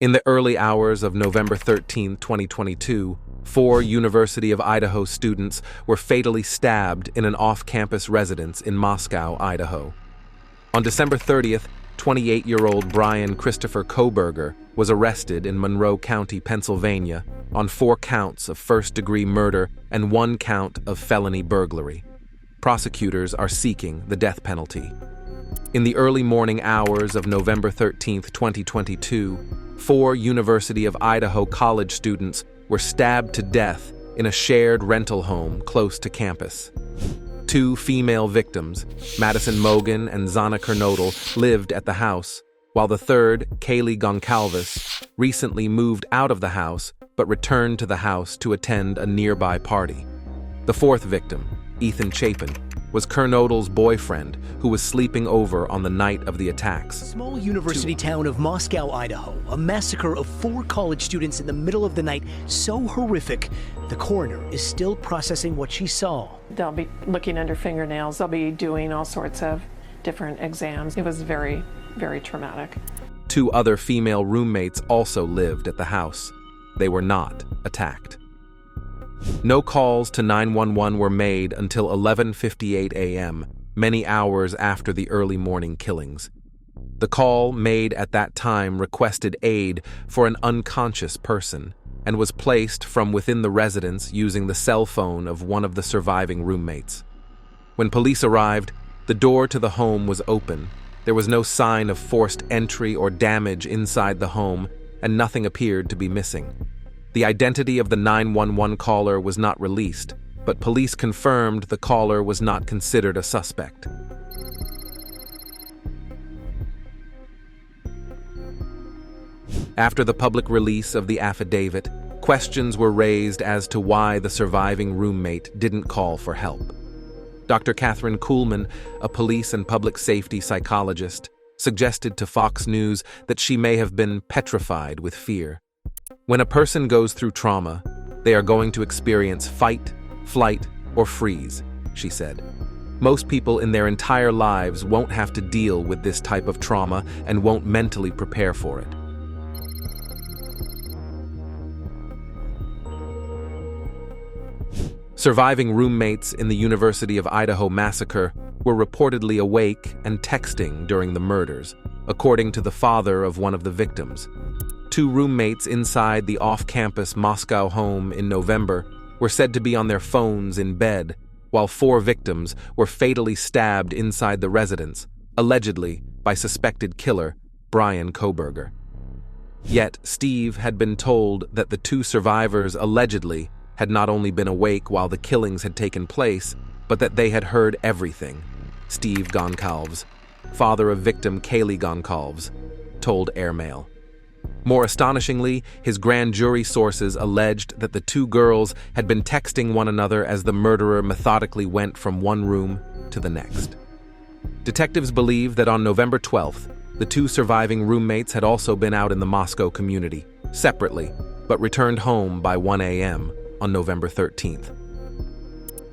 In the early hours of November 13, 2022, 4 University of Idaho students were fatally stabbed in an off-campus residence in Moscow, Idaho. On December 30th, 28-year-old Brian Christopher Kohberger was arrested in Monroe County, Pennsylvania, on 4 counts of first-degree murder and 1 count of felony burglary. Prosecutors are seeking the death penalty. In the early morning hours of November 13, 2022, 4 University of Idaho college students were stabbed to death in a shared rental home close to campus. 2 female victims, Madison Mogan and Zana Kernodle, lived at the house, while the third, Kaylee Goncalves, recently moved out of the house but returned to the house to attend a nearby party. The 4th victim, Ethan Chapin, was Kernodle's boyfriend who was sleeping over on the night of the attacks. Small university town of Moscow, Idaho. A massacre of 4 college students in the middle of the night, so horrific, the coroner is still processing what she saw. They'll be looking under fingernails. They'll be doing all sorts of different exams. It was very, very traumatic. 2 other female roommates also lived at the house. They were not attacked. No calls to 911 were made until 11:58 a.m., many hours after the early morning killings. The call made at that time requested aid for an unconscious person and was placed from within the residence using the cell phone of one of the surviving roommates. When police arrived, the door to the home was open. There was no sign of forced entry or damage inside the home, and nothing appeared to be missing. The identity of the 911 caller was not released, but police confirmed the caller was not considered a suspect. After the public release of the affidavit, questions were raised as to why the surviving roommate didn't call for help. Dr. Catherine Kuhlman, a police and public safety psychologist, suggested to Fox News that she may have been petrified with fear. When a person goes through trauma, they are going to experience fight, flight, or freeze, she said. Most people in their entire lives won't have to deal with this type of trauma and won't mentally prepare for it. Surviving roommates in the University of Idaho massacre were reportedly awake and texting during the murders, according to the father of one of the victims. 2 roommates inside the off-campus Moscow home in November were said to be on their phones in bed, while 4 victims were fatally stabbed inside the residence, allegedly by suspected killer Brian Kohberger. Yet Steve had been told that the 2 survivors allegedly had not only been awake while the killings had taken place, but that they had heard everything. Steve Goncalves, father of victim Kaylee Goncalves, told Airmail. More astonishingly, his grand jury sources alleged that the 2 girls had been texting one another as the murderer methodically went from one room to the next. Detectives believe that on November 12th, the 2 surviving roommates had also been out in the Moscow community, separately, but returned home by 1 a.m. on November 13th.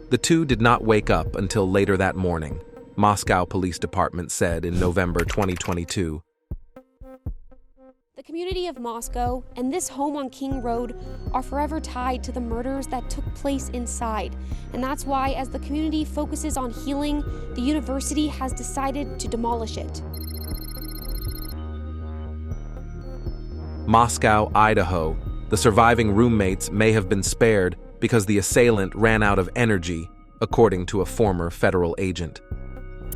The 2 did not wake up until later that morning, Moscow Police Department said in November 2022. The community of Moscow and this home on King Road are forever tied to the murders that took place inside. And that's why, as the community focuses on healing, the university has decided to demolish it. Moscow, Idaho. The surviving roommates may have been spared because the assailant ran out of energy, according to a former federal agent.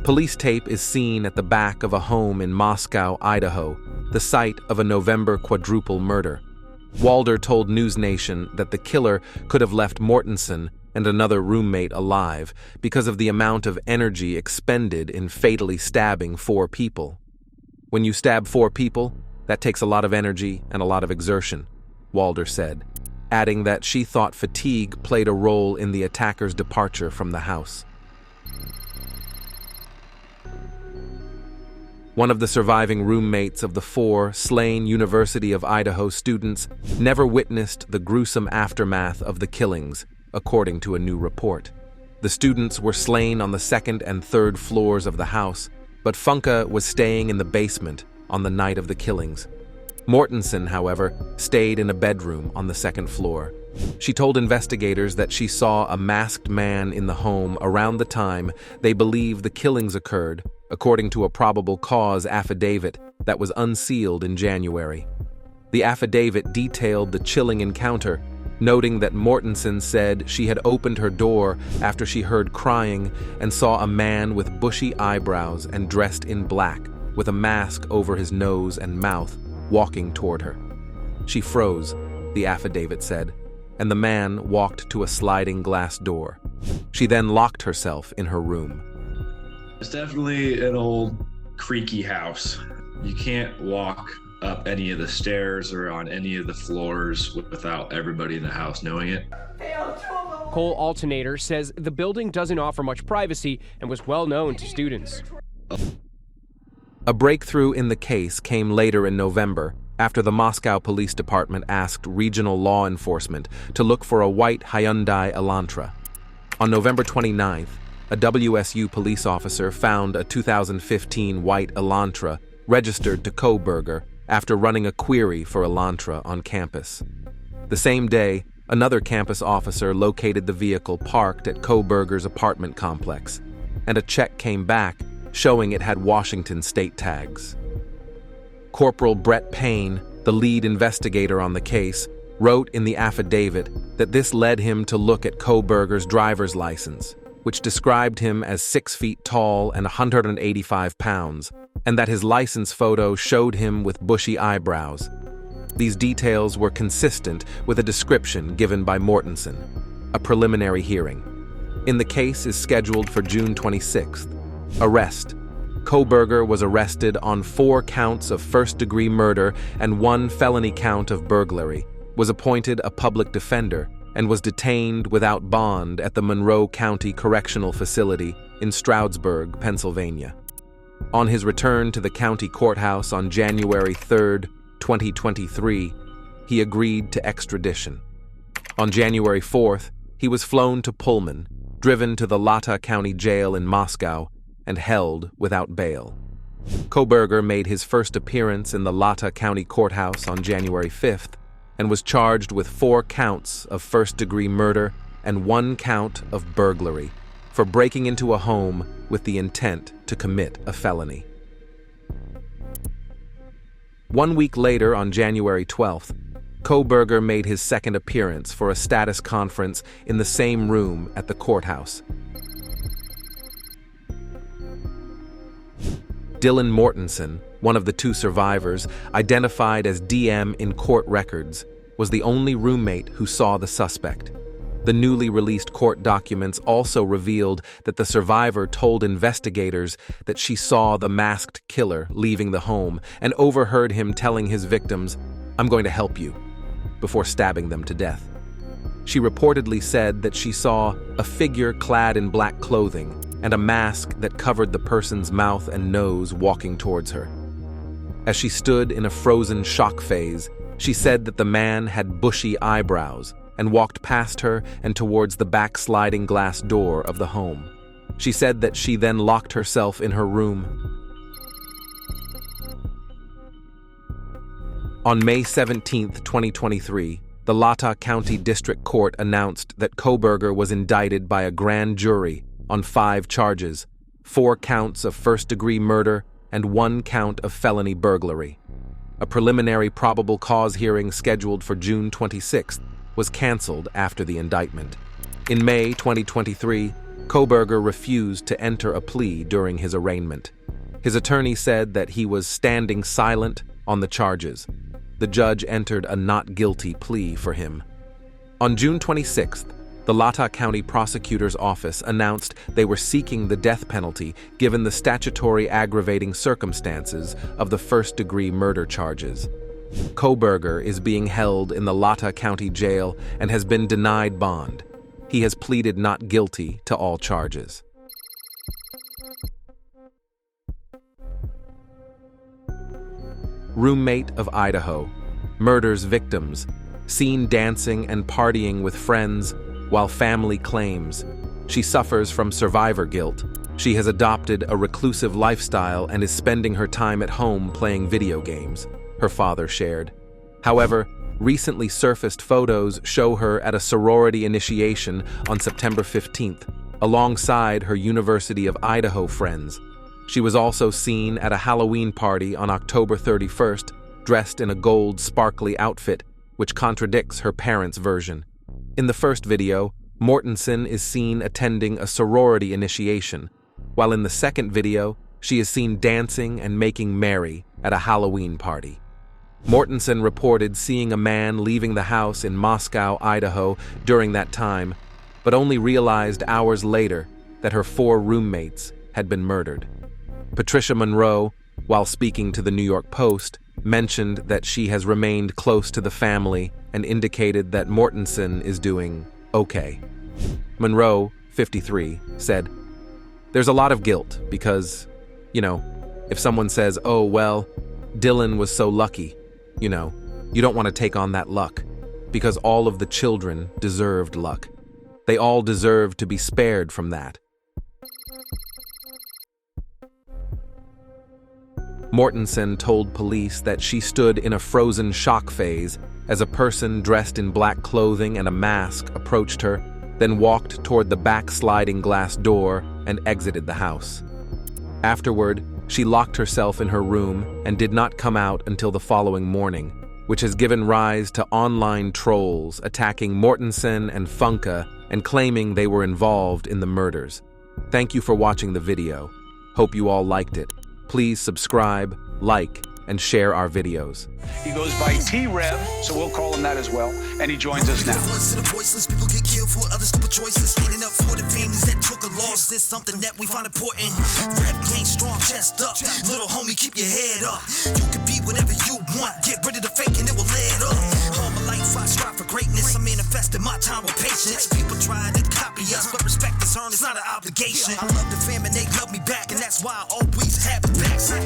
Police tape is seen at the back of a home in Moscow, Idaho, the site of a November quadruple murder. Walder told News Nation that the killer could have left Mortensen and another roommate alive because of the amount of energy expended in fatally stabbing 4 people. When you stab 4 people, that takes a lot of energy and a lot of exertion, Walder said, adding that she thought fatigue played a role in the attacker's departure from the house. One of the surviving roommates of the 4 slain University of Idaho students never witnessed the gruesome aftermath of the killings, according to a new report. The students were slain on the 2nd and 3rd floors of the house, but Funke was staying in the basement on the night of the killings. Mortensen, however, stayed in a bedroom on the second floor. She told investigators that she saw a masked man in the home around the time they believe the killings occurred, according to a probable cause affidavit that was unsealed in January. The affidavit detailed the chilling encounter, noting that Mortensen said she had opened her door after she heard crying and saw a man with bushy eyebrows and dressed in black, with a mask over his nose and mouth, walking toward her. She froze, the affidavit said, and the man walked to a sliding glass door. She then locked herself in her room. It's definitely an old, creaky house. You can't walk up any of the stairs or on any of the floors without everybody in the house knowing it. Cole Alternator says the building doesn't offer much privacy and was well known to students. A breakthrough in the case came later in November, after the Moscow Police Department asked regional law enforcement to look for a white Hyundai Elantra. On November 29th, a WSU police officer found a 2015 white Elantra registered to Koberger after running a query for Elantra on campus. The same day, another campus officer located the vehicle parked at Koberger's apartment complex, and a check came back showing it had Washington state tags. Corporal Brett Payne, the lead investigator on the case, wrote in the affidavit that this led him to look at Koberger's driver's license, which described him as 6 feet tall and 185 pounds, and that his license photo showed him with bushy eyebrows. These details were consistent with a description given by Mortensen. A preliminary hearing in the case is scheduled for June 26th. Arrest. Koberger was arrested on 4 counts of first-degree murder and 1 felony count of burglary, was appointed a public defender, and was detained without bond at the Monroe County Correctional Facility in Stroudsburg, Pennsylvania. On his return to the county courthouse on January 3, 2023, he agreed to extradition. On January 4th, he was flown to Pullman, driven to the Lata County Jail in Moscow, and held without bail. Koberger made his first appearance in the Lata County Courthouse on January 5th and was charged with 4 counts of first-degree murder and 1 count of burglary for breaking into a home with the intent to commit a felony. 1 week later, on January 12th, Koberger made his second appearance for a status conference in the same room at the courthouse. Dylan Mortensen, one of the 2 survivors, identified as DM in court records, was the only roommate who saw the suspect. The newly released court documents also revealed that the survivor told investigators that she saw the masked killer leaving the home and overheard him telling his victims, "I'm going to help you," before stabbing them to death. She reportedly said that she saw a figure clad in black clothing and a mask that covered the person's mouth and nose walking towards her. As she stood in a frozen shock phase, she said that the man had bushy eyebrows and walked past her and towards the back sliding glass door of the home. She said that she then locked herself in her room. On May 17, 2023, the Lata County District Court announced that Koberger was indicted by a grand jury on 5 charges, 4 counts of first-degree murder and 1 count of felony burglary. A preliminary probable cause hearing scheduled for June 26th was canceled after the indictment. In May 2023, Koberger refused to enter a plea during his arraignment. His attorney said that he was standing silent on the charges. The judge entered a not guilty plea for him. On June 26th, the Lata County Prosecutor's Office announced they were seeking the death penalty given the statutory aggravating circumstances of the first-degree murder charges. Koberger is being held in the Lata County Jail and has been denied bond. He has pleaded not guilty to all charges. Roommate of Idaho murders victims, seen dancing and partying with friends while family claims she suffers from survivor guilt. She has adopted a reclusive lifestyle and is spending her time at home playing video games. her father shared. However, recently surfaced photos show her at a sorority initiation on September 15th, alongside her University of Idaho friends. She was also seen at a Halloween party on October 31st, dressed in a gold, sparkly outfit, which contradicts her parents' version. In the first video, Mortensen is seen attending a sorority initiation, while in the second video, she is seen dancing and making merry at a Halloween party. Mortensen reported seeing a man leaving the house in Moscow, Idaho during that time, but only realized hours later that her 4 roommates had been murdered. Patricia Monroe, while speaking to the New York Post, mentioned that she has remained close to the family and indicated that Mortensen is doing okay. Monroe, 53, said, "There's a lot of guilt because, if someone says, oh, well, Dylan was so lucky, you don't want to take on that luck because all of the children deserved luck. They all deserve to be spared from that." Mortensen told police that she stood in a frozen shock phase as a person dressed in black clothing and a mask approached her, then walked toward the back sliding glass door and exited the house. Afterward, she locked herself in her room and did not come out until the following morning, which has given rise to online trolls attacking Mortensen and Funke and claiming they were involved in the murders. Thank you for watching the video. Hope you all liked it. Please subscribe, like, and share our videos. He goes by T-REV, so we'll call him that as well, and he joins us now. People get killed for other stupid choices. Standing up for the families that took a loss is something that we find important. Rap game strong, chest up. Little homie, keep your head up. You can be whatever you want. Get rid of the fake and it will lead up. All my life I strive for greatness. I'm manifesting my time with patience. People try to copy us, but respect is earned. It's not an obligation. I love the fam and they love me back, and that's why I always have the backs.